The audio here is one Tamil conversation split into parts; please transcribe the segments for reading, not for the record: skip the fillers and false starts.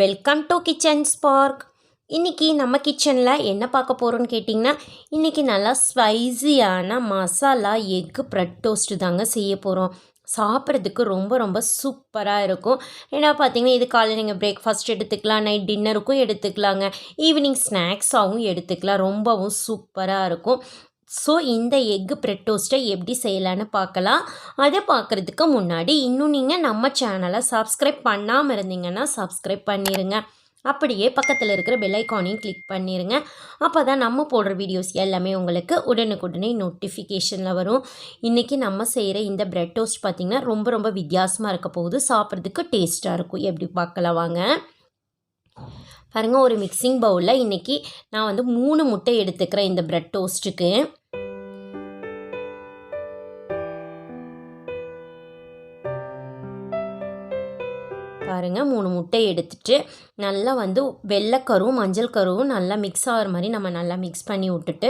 Welcome to kitchen spark. இன்றைக்கி நம்ம கிச்சனில் என்ன பார்க்க போகிறோன்னு கேட்டிங்கன்னா, இன்றைக்கி நல்லா ஸ்பைஸியான மசாலா எக்கு ப்ரெட் டோஸ்ட்டு தாங்க செய்ய போகிறோம். சாப்பிட்றதுக்கு ரொம்ப ரொம்ப சூப்பராக இருக்கும். ஏன்னா பார்த்திங்கன்னா, இது காலையில் நீங்கள் பிரேக்ஃபாஸ்ட் எடுத்துக்கலாம், நைட் டின்னருக்கும் எடுத்துக்கலாங்க, ஈவினிங் ஸ்நாக்ஸாகவும் எடுத்துக்கலாம். ரொம்பவும் சூப்பராக இருக்கும். ஸோ இந்த எக்கு ப்ரெட் டோஸ்ட்டை எப்படி செய்யலான்னு பார்க்கலாம். அதை பார்க்குறதுக்கு முன்னாடி இன்னும் நீங்கள் நம்ம சேனலை சப்ஸ்கிரைப் பண்ணாமல் இருந்தீங்கன்னா சப்ஸ்கிரைப் பண்ணிடுங்க. அப்படியே பக்கத்தில் இருக்கிற பெல் ஐக்கானையும் கிளிக் பண்ணிடுங்க. அப்போ தான் நம்ம போடுற வீடியோஸ் எல்லாமே உங்களுக்கு உடனுக்குடனே நோட்டிஃபிகேஷனில் வரும். இன்றைக்கி நம்ம செய்கிற இந்த ப்ரெட் டோஸ்ட் பார்த்திங்கன்னா ரொம்ப ரொம்ப வித்தியாசமாக இருக்க போகுது. சாப்பிட்றதுக்கு டேஸ்ட்டாக இருக்கும். எப்படி பார்க்கலாம் வாங்க. பாருங்கள், ஒரு மிக்சிங் பவுலில் இன்றைக்கி நான் 3 முட்டை எடுத்துக்கிறேன் இந்த ப்ரெட் டோஸ்ட்டுக்கு. பாருங்கள், 3 முட்டை எடுத்துட்டு நல்லா வெள்ளைக்கருவும் மஞ்சள் கருவும் நல்லா மிக்ஸ் ஆகிற மாதிரி நம்ம நல்லா மிக்ஸ் பண்ணி விட்டுட்டு,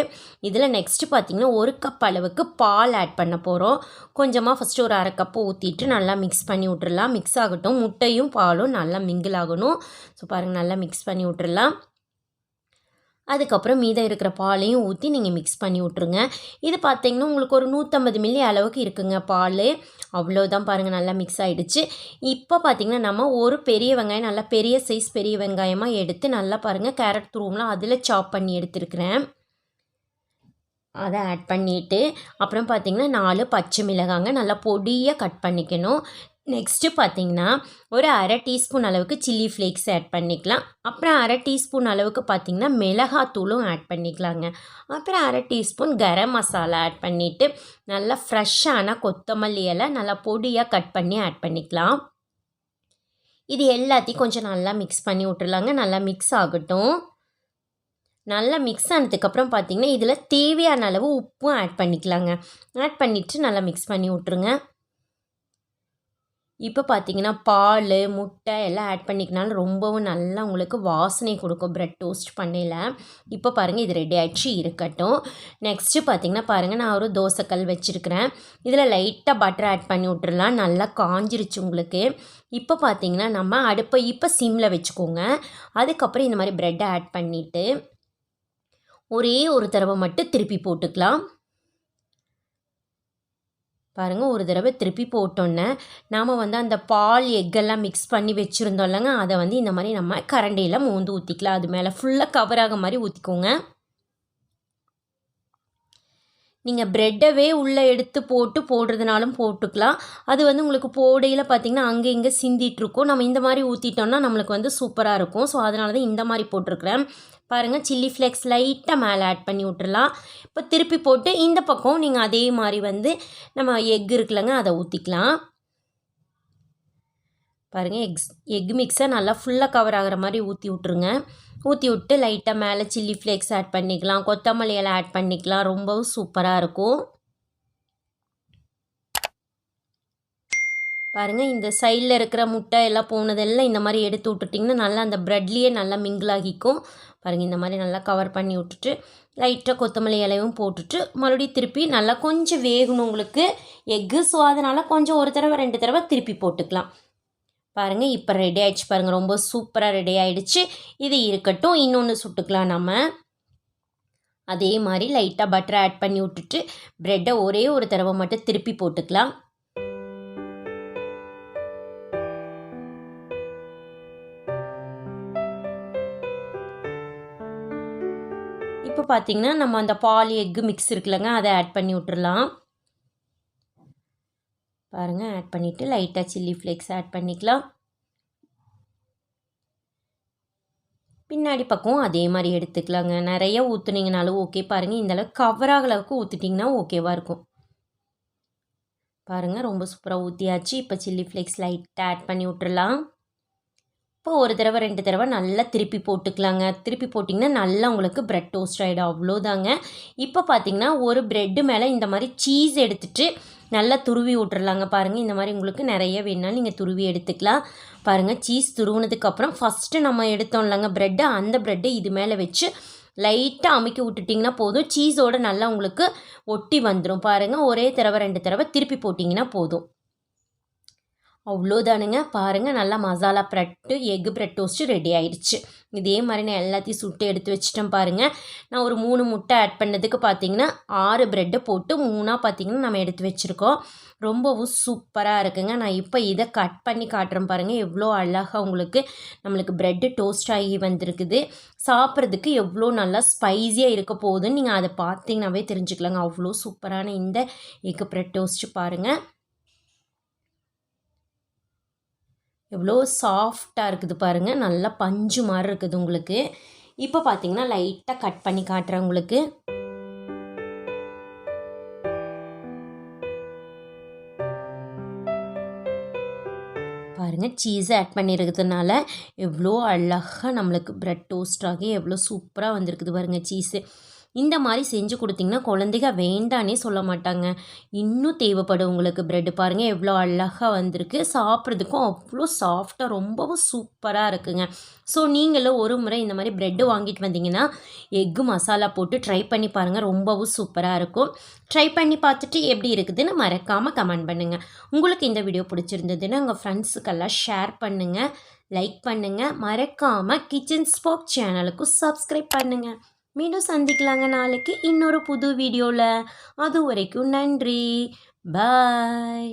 இதில் நெக்ஸ்ட்டு பார்த்திங்கன்னா 1 கப் அளவுக்கு பால் ஆட் பண்ண போகிறோம். கொஞ்சமாக ஃபஸ்ட்டு ஒரு 1/2 கப்பு ஊற்றிட்டு நல்லா மிக்ஸ் பண்ணி விட்டுறலாம். மிக்ஸ் ஆகட்டும், முட்டையும் பாலும் நல்லா மிங்கிள் ஆகணும். ஸோ பாருங்கள், நல்லா மிக்ஸ் பண்ணி விட்டுறலாம். அதுக்கப்புறம் மீதம் இருக்கிற பாலையும் ஊற்றி நீங்கள் மிக்ஸ் பண்ணி விட்ருங்க. இது பார்த்திங்கன்னா உங்களுக்கு ஒரு 150 மில்லி அளவுக்கு இருக்குங்க பால். அவ்வளோதான். பாருங்கள், நல்லா மிக்ஸ் ஆகிடுச்சு. இப்போ பார்த்திங்கன்னா நம்ம ஒரு பெரிய வெங்காயம், நல்லா பெரிய சைஸ் பெரிய வெங்காயமாக எடுத்து நல்லா பாருங்கள், கேரட் துருவம்லாம் அதில் சாப் பண்ணி எடுத்துருக்கிறேன். அதை ஆட் பண்ணிவிட்டு அப்புறம் பார்த்திங்கன்னா 4 பச்சை மிளகாங்க நல்லா பொடியாக கட் பண்ணிக்கணும். நெக்ஸ்ட்டு பார்த்திங்கன்னா ஒரு 1/2 டீஸ்பூன் அளவுக்கு சில்லி ஃப்ளேக்ஸ் ஆட் பண்ணிக்கலாம். அப்புறம் 1/2 டீஸ்பூன் அளவுக்கு பார்த்திங்கன்னா மிளகாத்தூளும் ஆட் பண்ணிக்கலாங்க. அப்புறம் 1/2 டீஸ்பூன் கரம் மசாலா ஆட் பண்ணிவிட்டு நல்லா ஃப்ரெஷ்ஷான கொத்தமல்லி இலை நல்லா பொடியாக கட் பண்ணி ஆட் பண்ணிக்கலாம். இது எல்லாத்தையும் கொஞ்சம் நல்லா மிக்ஸ் பண்ணி விட்டுருலாங்க. நல்லா மிக்ஸ் ஆகட்டும். நல்லா மிக்ஸ் ஆனதுக்கப்புறம் பார்த்திங்கன்னா இதில் தேவையான அளவு உப்பும் ஆட் பண்ணிக்கலாங்க. ஆட் பண்ணிவிட்டு நல்லா மிக்ஸ் பண்ணி விட்ருங்க. இப்போ பார்த்திங்கன்னா பால், முட்டை எல்லாம் ஆட் பண்ணிக்கனாலும் ரொம்பவும் நல்லா உங்களுக்கு வாசனை கொடுக்கும் ப்ரெட் டோஸ்ட் பண்ணையில். இப்போ பாருங்கள், இது ரெடி ஆகிடுச்சு, இருக்கட்டும். நெக்ஸ்ட்டு பார்த்திங்கன்னா பாருங்கள், நான் ஒரு தோசைக்கல் வச்சுருக்கிறேன். இதில் லைட்டாக பட்டர் ஆட் பண்ணி விட்டுறலாம். நல்லா காஞ்சிருச்சு உங்களுக்கு. இப்போ பார்த்திங்கன்னா நம்ம அடுப்பை இப்போ சிம்மில் வச்சுக்கோங்க. அதுக்கப்புறம் இந்த மாதிரி ப்ரெட்டை ஆட் பண்ணிவிட்டு ஒரே ஒரு தடவை மட்டும் திருப்பி போட்டுக்கலாம். பாருங்கள், ஒரு தடவை திருப்பி போட்டோன்னே நாம் அந்த பால் எக்கெல்லாம் மிக்ஸ் பண்ணி வச்சுருந்தோம் இல்லைங்க, அதை இந்த மாதிரி நம்ம கரண்டியில் மோந்து ஊற்றிக்கலாம். அது மேலே ஃபுல்லாக கவர் ஆக மாதிரி ஊற்றிக்கோங்க. நீங்கள் ப்ரெட்டவே உள்ளே எடுத்து போடுறதுனாலும் போட்டுக்கலாம். அது உங்களுக்கு போடையில் பார்த்திங்கன்னா அங்கே இங்கே சிந்திகிட்ருக்கும். நம்ம இந்த மாதிரி ஊற்றிட்டோம்னா நம்மளுக்கு சூப்பராக இருக்கும். ஸோ அதனால தான் இந்த மாதிரி போட்டிருக்கிறேன். பாருங்கள், சில்லி ஃப்ளேக்ஸ் லைட்டாக மேலே ஆட் பண்ணி விட்டுறலாம். இப்போ திருப்பி போட்டு இந்த பக்கம் நீங்கள் அதே மாதிரி நம்ம எக் இருக்குல்லங்க, அதை ஊற்றிக்கலாம். பாருங்கள், எக் மிக்ஸை நல்லா ஃபுல்லாக கவர் ஆகிற மாதிரி ஊற்றி விட்ருங்க. ஊற்றி விட்டு லைட்டாக மேலே சில்லி ஃப்ளேக்ஸ் ஆட் பண்ணிக்கலாம், கொத்தமல்லி எல்லாம் ஆட் பண்ணிக்கலாம். ரொம்பவும் சூப்பராக இருக்கும். பாருங்கள், இந்த சைடில் இருக்கிற முட்டை எல்லாம் போனதெல்லாம் இந்த மாதிரி எடுத்து விட்டுட்டிங்கன்னா நல்லா அந்த ப்ரெட்லேயே நல்லா மிங்கிளாகிக்கும். பாருங்கள், இந்த மாதிரி நல்லா கவர் பண்ணி விட்டுட்டு லைட்டாக கொத்தமல்லி இலையும் போட்டுட்டு மறுபடியும் திருப்பி நல்லா கொஞ்சம் வேகணும் உங்களுக்கு எக்கு. ஸோ அதனால் கொஞ்சம் ஒரு தடவை 2 தடவை திருப்பி போட்டுக்கலாம். பாருங்கள், இப்போ ரெடி ஆகிடுச்சு. பாருங்கள், ரொம்ப சூப்பராக ரெடி ஆகிடுச்சு. இது இருக்கட்டும். இன்னொன்று சுட்டுக்கலாம் நம்ம. அதே மாதிரி லைட்டாக பட்டர் ஆட் பண்ணி விட்டுட்டு ப்ரெட்டை ஒரே ஒரு தடவை மட்டும் திருப்பி போட்டுக்கலாம். இப்போ பார்த்திங்கன்னா நம்ம அந்த பால் எக்கு மிக்ஸ் இருக்குல்லங்க, அதை ஆட் பண்ணி விட்டுறலாம். பாருங்கள், ஆட் பண்ணிவிட்டு லைட்டாக சில்லி ஃப்ளேக்ஸ் ஆட் பண்ணிக்கலாம். பின்னாடி பக்கம் அதே மாதிரி எடுத்துக்கலாங்க. நிறைய ஊற்றுனீங்கனாலும் ஓகே. பாருங்கள், இந்தளவுக்கு கவராக அளவுக்கு ஊற்றிட்டிங்கன்னா ஓகேவாக இருக்கும். பாருங்கள், ரொம்ப சூப்பராக ஊற்றியாச்சு. இப்போ சில்லி ஃப்ளேக்ஸ் லைட்டாக ஆட் பண்ணி விட்டுறலாம். இப்போ ஒரு தடவை 2 தடவை நல்லா திருப்பி போட்டுக்கலாங்க. திருப்பி போட்டிங்கன்னா நல்லா உங்களுக்கு ப்ரெட் டோஸ்ட் ஆகிடும். அவ்வளோதாங்க. இப்போ பார்த்திங்கன்னா ஒரு ப்ரெட்டு மேலே இந்த மாதிரி சீஸ் எடுத்துகிட்டு நல்லா துருவி விட்டுறலாங்க. பாருங்கள், இந்த மாதிரி உங்களுக்கு நிறைய வேணுனாலும் நீங்கள் துருவி எடுத்துக்கலாம். பாருங்கள், சீஸ் துருவினதுக்கப்புறம் ஃபஸ்ட்டு நம்ம எடுத்தோம் இல்லைங்க ப்ரெட்டு, அந்த ப்ரெட்டு இது மேலே வச்சு லைட்டாக அமுக்கி விட்டுட்டிங்கன்னா போதும். சீஸோடு நல்லா உங்களுக்கு ஒட்டி வந்துடும். பாருங்கள், ஒரே தடவை 2 தடவை திருப்பி போட்டிங்கன்னா போதும். அவ்வளோதானுங்க. பாருங்கள், நல்லா masala bread egg bread toast ready ஆயிடுச்சு. இதே மாதிரி நான் எல்லாத்தையும் சுட்டு எடுத்து வச்சுட்டேன் பாருங்கள். நான் ஒரு 3 முட்டை ஆட் பண்ணதுக்கு பார்த்தீங்கன்னா 6 ப்ரெட்டை போட்டு 3ஆக பார்த்தீங்கன்னா நம்ம எடுத்து வச்சுருக்கோம். ரொம்பவும் சூப்பராக இருக்குங்க. நான் இப்போ இதை கட் பண்ணி காட்டுறேன் பாருங்கள். எவ்வளோ அழகாக உங்களுக்கு நம்மளுக்கு ப்ரெட்டு டோஸ்ட் ஆகி வந்திருக்குது. சாப்பிட்றதுக்கு எவ்வளோ நல்லா ஸ்பைஸியாக இருக்க போகுதுன்னு நீங்கள் அதை பார்த்தீங்கன்னாவே தெரிஞ்சுக்கலாங்க. அவ்வளோ சூப்பரான இந்த எக்கு ப்ரெட் டோஸ்ட்டு பாருங்கள். எவ்வளோ சாஃப்டாக இருக்குது பாருங்கள். நல்லா பஞ்சு மாதிரி இருக்குது உங்களுக்கு. இப்போ பார்த்தீங்கன்னா லைட்டாக கட் பண்ணி காட்டுறேன் உங்களுக்கு. பாருங்கள், சீஸை ஆட் பண்ணியிருக்கிறதுனால எவ்வளோ அழகாக நம்மளுக்கு ப்ரெட் டோஸ்ட் ஆகி எவ்வளோ சூப்பராக வந்திருக்குது பாருங்கள் சீஸு. இந்த மாதிரி செஞ்சு கொடுத்திங்கன்னா குழந்தைங்க வேண்டானே சொல்ல மாட்டாங்க. இன்னும் தேவைப்படும் உங்களுக்கு ப்ரெட்டு. பாருங்கள் எவ்வளோ அழகாக வந்திருக்கு. சாப்பிட்றதுக்கும் அவ்வளோ சாஃப்டாக ரொம்பவும் சூப்பராக இருக்குங்க. ஸோ நீங்களும் ஒரு முறை இந்த மாதிரி ப்ரெட்டு வாங்கிட்டு வந்தீங்கன்னா எக்கு மசாலா போட்டு ட்ரை பண்ணி பாருங்கள். ரொம்பவும் சூப்பராக இருக்கும். ட்ரை பண்ணி பார்த்துட்டு எப்படி இருக்குதுன்னு மறக்காமல் கமெண்ட் பண்ணுங்கள். உங்களுக்கு இந்த வீடியோ பிடிச்சிருந்ததுன்னா உங்கள் ஃப்ரெண்ட்ஸுக்கெல்லாம் ஷேர் பண்ணுங்கள், லைக் பண்ணுங்கள். மறக்காமல் கிச்சன் ஸ்பாக் சேனலுக்கும் சப்ஸ்கிரைப் பண்ணுங்கள். மீண்டும் சந்திக்கலாங்க நாளைக்கு இன்னொரு புது வீடியோவில். அது வரைக்கும் நன்றி. பாய்.